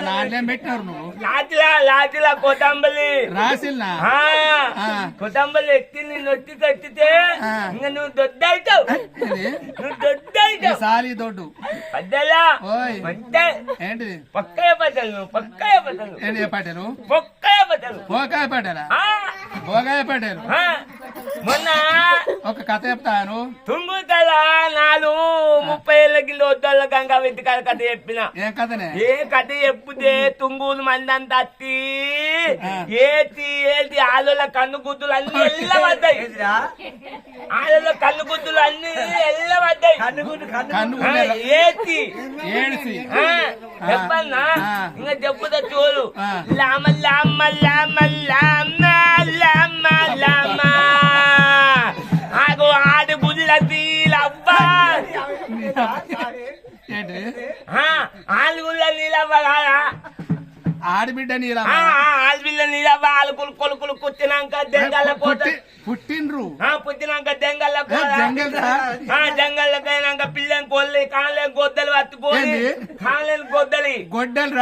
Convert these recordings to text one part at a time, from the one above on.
నాట్యం పెట్టినారు నువ్వు లాటిలా కొతంబలి రాసిల్నా కొతంబలి ఎత్తి నొత్తి తట్టితే ఇంకా నువ్వు దొడ్డవుతావు నువ్వు దొడ్డవుతావు సాలి దొడ్డు పద్దలా ఏంటిది పక్కయ పట్టలు నువ్వు పక్కయ పట్టలు ఏంటి పట్టారు పక్కయ పట్టలు పోకాయ పట్టారా పోగాయ పట్టారు మొన్న ఒక కథ చెప్తాను తుంగుతల 30 ఏళ్ళ కింద వద్దల గంగా వెతికాల కథ చెప్పిన ఏం కథనే ఏ కథ చెప్పుతే తుంగులు మందంతా అత్తి ఏటి ఆలుల కన్ను గుద్దులు అన్ని ఎల్లవద్దాయి ఆలుల కన్ను గుద్దులు అన్ని ఎల్లవద్దాయి ఏటి ఏడిసి చెప్పన్నా ఇంకా చెప్పుతా చూడు లామ లామ లామ లామ లామ లామ ఆగు ఆడి బుల్లది అబ్బా ఏంటి ఆలుగుల్ల నీళ్ళవ్వ ఆడబిడ్డ నీళ్ళ ఆడబిడ్డ నీళ్ళవ్వ ఆలుగులు కొలుకులు కుట్టినాక దెంగల్ల పుట్టిండ్రు పుట్టినాక దెంగల్ల జంగల్లోకి అయినాక పిల్లని కొల్లి కాళ్ళని గొద్దలు పట్టుకొని కాళ్ళని గొడ్డలు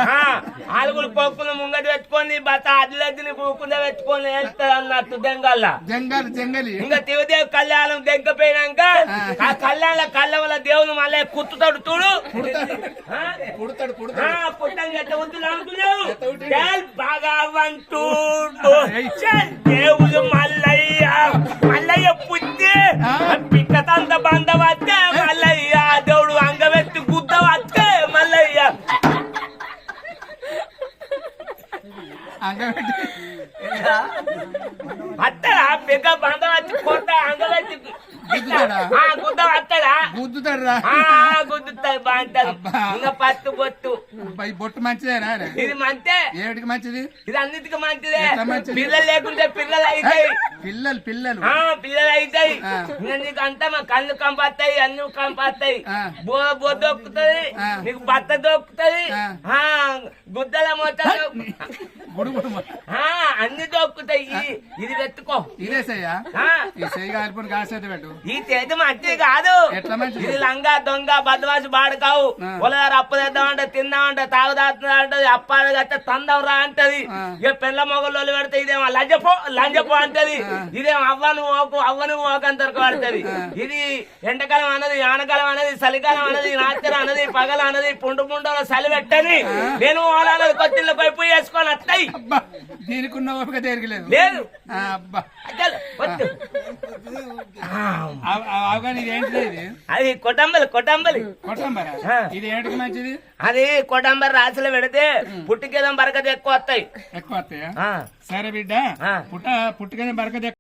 ఆలుగులు కొక్కులు ముంగటి పెట్టుకొని బత అడ్లద్దిని పూకుండా పెట్టుకొని వేస్తారు అన్నట్టు జంగలి ఇంకా శివదేవి కళ్యాణం దెంకపోయినాక ఆ కళ్ళ దేవుని మళ్ళీ కుట్టుతాడు చూడు పుట్టని ఎట్ట వద్దులు భగవంతుడు దేవుడు మల్లయ్య పుట్టి పిక్కతంత బంద వస్తే మల్లయ్య దేవుడు అంగవెత్తి గుద్ద వస్తే మల్లయ్య అత్తడా పిక్క బంద వచ్చి కొత్త అంగవెత్తి గుద్ద వస్తాడా గుద్దుతాడు బాగుంటారు ఇంకా పట్టు బొట్టు బొట్టు మంచిదేనా ఇది మంతే ఏమిటికి మంచిది ఇది అన్నిటికీ మంచిదే పిల్లలు లేకుంటే పిల్లలు అవుతాయి పిల్లలు అవుతాయి ఇంకా నీకు అంతా మా కళ్ళు కంపస్తాయి అన్ని కంపస్తాయి బో దొక్కుతుంది నీకు బట్ట దొక్కుతుంది గుద్దల మొత్తం అన్ని దొక్కుతాయి ఇది పెట్టుకో ఇదే పెట్టు ఈ చేతి మంచి కాదు ఇది లంగా దొంగ బద్వాసి బాడుకావు పొలదారు అప్పు తెద్దామంటే తిందామంటే తాగుదాంటే అప్పాడు కట్ట తందం రా అంటది ఇక పిల్ల మొగలు పెడితే ఇదేమో లంజపో అంటది ఇదేమో అవ్వను మోకంతరకు పడుతుంది ఇది ఎండకాలం అన్నది ఆనకాలం అనేది చలికాలం అనేది రాత్రి అన్నది పగల అన్నది పుండు చలి పెట్టని నేను ఓలన్నది కొత్తిళ్ళు పైపు వేసుకొని వస్తాయి దీనికి ఉన్న ఓపిక దేనికి లేదు అది కొట్టంబలి ఇది ఏంటికి మంచిది అది కొట్టంబరి రాశిలో పెడితే పుట్టికేదం బరకత ఎక్కువ వస్తాయి సరే బిడ్డ పుట్టికేదం బరకత